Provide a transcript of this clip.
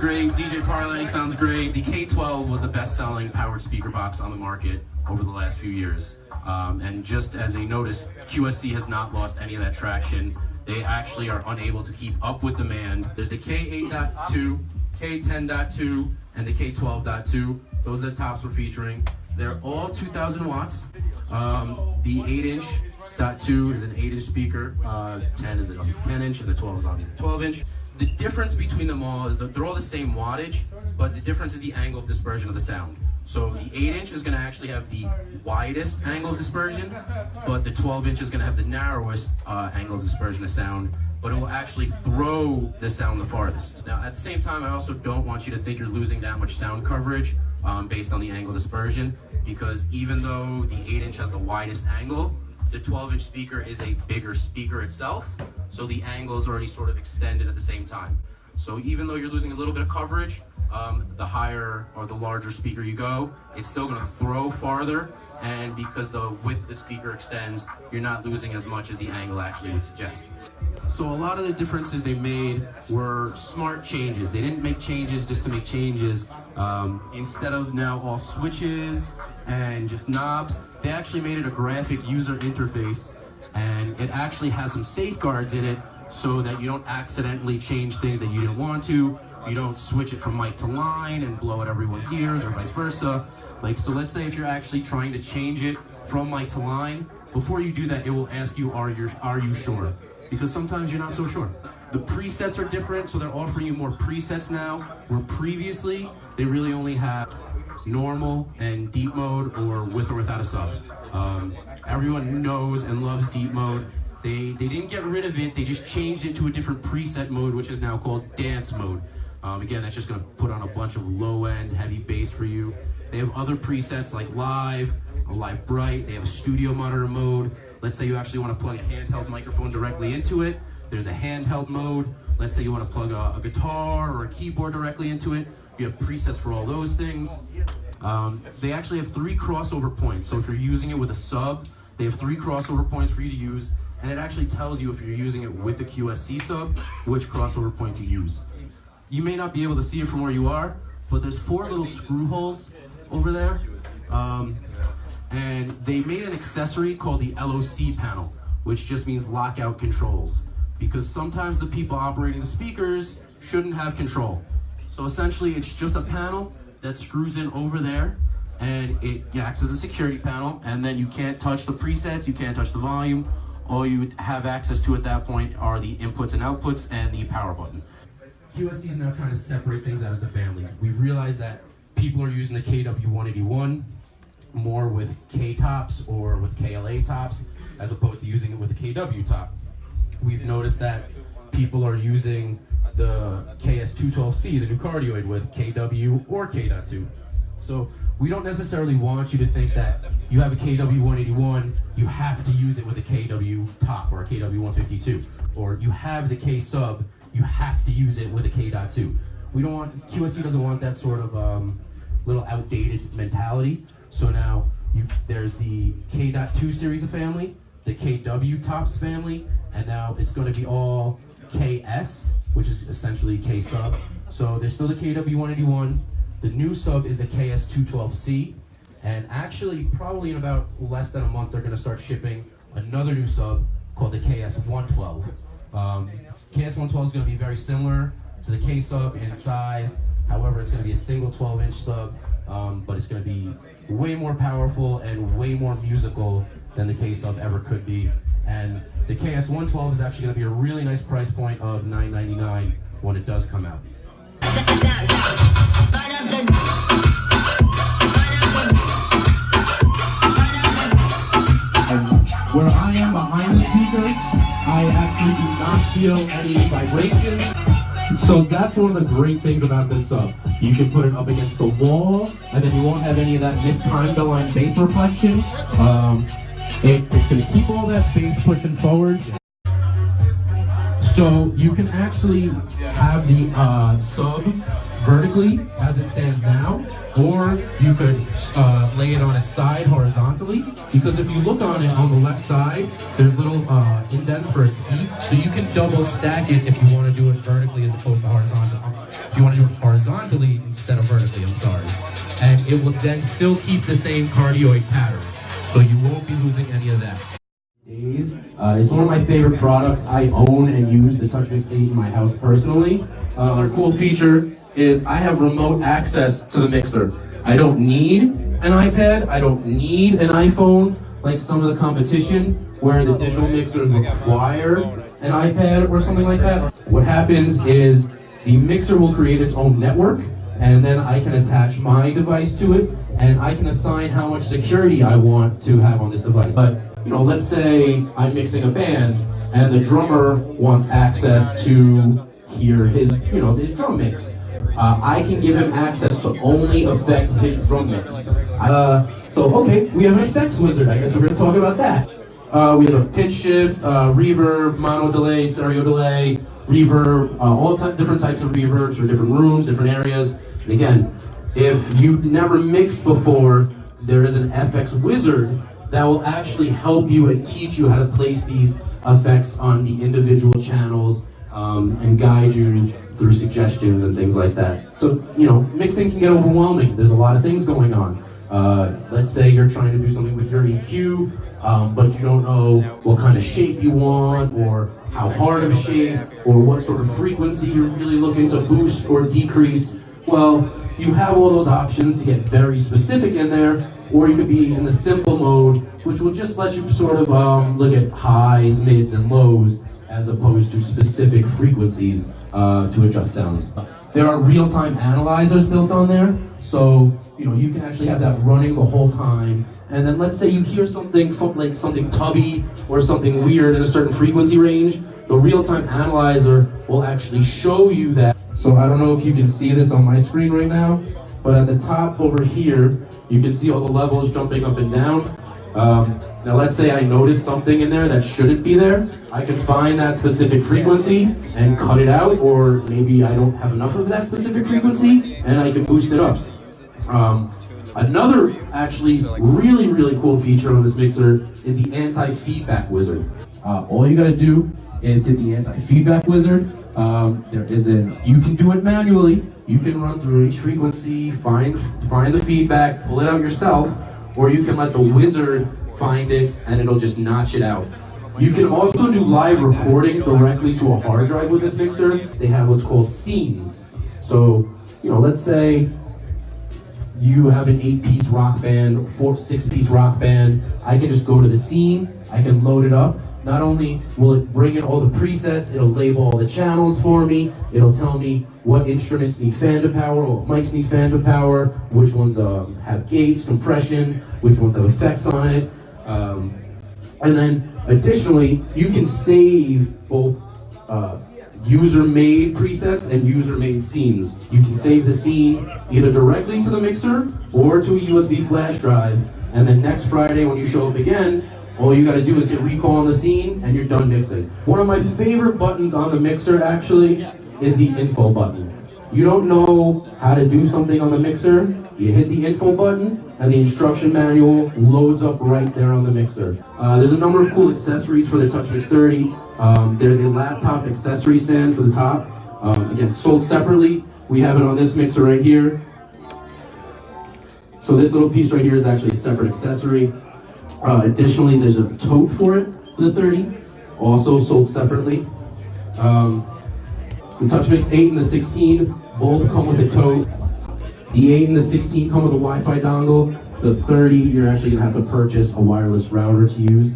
great. DJ Parlay sounds great. The K12 was the best-selling powered speaker box on the market over the last few years. And just as a notice, QSC has not lost any of that traction. They actually are unable to keep up with demand. There's the K8.2, K10.2, and the K12.2. Those are the tops we're featuring. They're all 2,000 watts. The 8-inch .2 is an 8-inch speaker. 10 is obviously 10-inch, and the 12 is obviously 12-inch. The difference between them all is that they're all the same wattage, but the difference is the angle of dispersion of the sound. So the 8-inch is going to actually have the widest angle of dispersion, but the 12-inch is going to have the narrowest angle of dispersion of sound, but it will actually throw the sound the farthest. Now, at the same time, I also don't want you to think you're losing that much sound coverage based on the angle dispersion, because even though the 8-inch has the widest angle, the 12-inch speaker is a bigger speaker itself, so the angle is already sort of extended at the same time. So even though you're losing a little bit of coverage, the higher or the larger speaker you go, it's still going to throw farther, and because the width of the speaker extends, you're not losing as much as the angle actually would suggest. So a lot of the differences they made were smart changes. They didn't make changes just to make changes. Instead of now all switches and just knobs, they actually made it a graphic user interface, and it actually has some safeguards in it so that you don't accidentally change things that you didn't want to. You don't switch it from mic to line and blow out everyone's ears or vice versa. So let's say if you're actually trying to change it from mic to line, before you do that, it will ask you, are you sure? Because sometimes you're not so sure. The presets are different, so they're offering you more presets now, where previously they really only have normal and deep mode, or with or without a sub. Everyone knows and loves deep mode. They didn't get rid of it, they just changed it to a different preset mode, which is now called dance mode. Again, that's just going to put on a bunch of low-end, heavy bass for you. They have other presets like live, or live bright. They have a studio monitor mode. Let's say you actually want to plug a handheld microphone directly into it. There's a handheld mode. Let's say you want to plug a guitar or a keyboard directly into it. You have presets for all those things. They actually have 3 crossover points. So if you're using it with a sub, they have 3 crossover points for you to use. And it actually tells you if you're using it with a QSC sub, which crossover point to use. You may not be able to see it from where you are, but there's 4 little screw holes over there. And they made an accessory called the LOC panel, which just means lockout controls. Because sometimes the people operating the speakers shouldn't have control. So essentially it's just a panel that screws in over there, and it acts as a security panel, and then you can't touch the presets, you can't touch the volume. All you have access to at that point are the inputs and outputs and the power button. QSC is now trying to separate things out into families. We've realized that people are using the KW181 more with K tops or with KLA tops, as opposed to using it with a KW top. We've noticed that people are using the KS212C, the new cardioid, with KW or K.2. So we don't necessarily want you to think that you have a KW181, you have to use it with a KW top or a KW152, or you have the K sub, you have to use it with a K.2. We don't want, QSC doesn't want that sort of little outdated mentality. So now there's the K.2 series of family, the KW tops family, and now it's going to be all KS, which is essentially K sub. So there's still the KW181. The new sub is the KS212C, and actually probably in about less than a month they're going to start shipping another new sub called the KS112. KS112 is going to be very similar to the K sub in size. However, it's going to be a single 12-inch sub, but it's going to be way more powerful and way more musical than the K sub ever could be. And the KS112 is actually going to be a really nice price point of $999 when it does come out. Where I am behind the speaker, I actually do not feel any vibration. So that's one of the great things about this sub. You can put it up against the wall, and then you won't have any of that mistimed aligned bass reflection. It's going to keep all that bass pushing forward. So you can actually have the sub vertically as it stands now, or you could lay it on its side horizontally, because if you look on it on the left side, there's little indents for its feet, so you can double stack it if you want to do it vertically as opposed to horizontal. If you want to do it horizontally instead of vertically, I'm sorry. And it will then still keep the same cardioid pattern, so you won't be losing any of that. It's one of my favorite products. I own and use the TouchMix 8 in my house personally. Another cool feature is I have remote access to the mixer. I don't need an iPad, I don't need an iPhone like some of the competition where the digital mixers require an iPad or something like that. What happens is the mixer will create its own network, and then I can attach my device to it, and I can assign how much security I want to have on this device. But let's say I'm mixing a band and the drummer wants access to hear his drum mix. I can give him access to only affect his drum mix. Okay, we have an effects wizard. I guess we're going to talk about that. We have a pitch shift, reverb, mono delay, stereo delay, reverb, all different types of reverbs for different rooms, different areas. And again, if you've never mixed before, there is an FX wizard that will actually help you and teach you how to place these effects on the individual channels and guide you through suggestions and things like that. So, mixing can get overwhelming. There's a lot of things going on. Let's say you're trying to do something with your EQ, but you don't know what kind of shape you want, or how hard of a shape, or what sort of frequency you're really looking to boost or decrease. Well, you have all those options to get very specific in there, or you could be in the simple mode, which will just let you sort of look at highs, mids, and lows, as opposed to specific frequencies to adjust sounds. There are real-time analyzers built on there, so you can actually have that running the whole time. And then let's say you hear something like something tubby or something weird in a certain frequency range, the real-time analyzer will actually show you that. So I don't know if you can see this on my screen right now, but at the top over here, you can see all the levels jumping up and down. Now let's say I notice something in there that shouldn't be there. I can find that specific frequency and cut it out, or maybe I don't have enough of that specific frequency and I can boost it up. Another actually really cool feature on this mixer is the anti-feedback wizard. All you gotta do is hit the anti-feedback wizard. You can do it manually. You can run through each frequency, find the feedback, pull it out yourself, or you can let the wizard find it and it'll just notch it out. You can also do live recording directly to a hard drive with this mixer. They have what's called scenes. So, let's say you have an 8-piece rock band, 6-piece rock band. I can just go to the scene, I can load it up. Not only will it bring in all the presets, it'll label all the channels for me, it'll tell me what instruments need fan to power, what mics need fan to power, which ones have gates, compression, which ones have effects on it. And then additionally, you can save both user-made presets and user-made scenes. You can save the scene either directly to the mixer or to a USB flash drive, and then next Friday when you show up again, all you gotta do is hit recall on the scene and you're done mixing. One of my favorite buttons on the mixer actually is the info button. You don't know how to do something on the mixer, you hit the info button and the instruction manual loads up right there on the mixer. There's a number of cool accessories for the TouchMix 30. There's a laptop accessory stand for the top. Again, sold separately. We have it on this mixer right here. So this little piece right here is actually a separate accessory. Additionally, there's a tote for it, for the 30, also sold separately. The TouchMix 8 and the 16 both come with a tote. The 8 and the 16 come with a Wi-Fi dongle. The 30, you're actually gonna have to purchase a wireless router to use.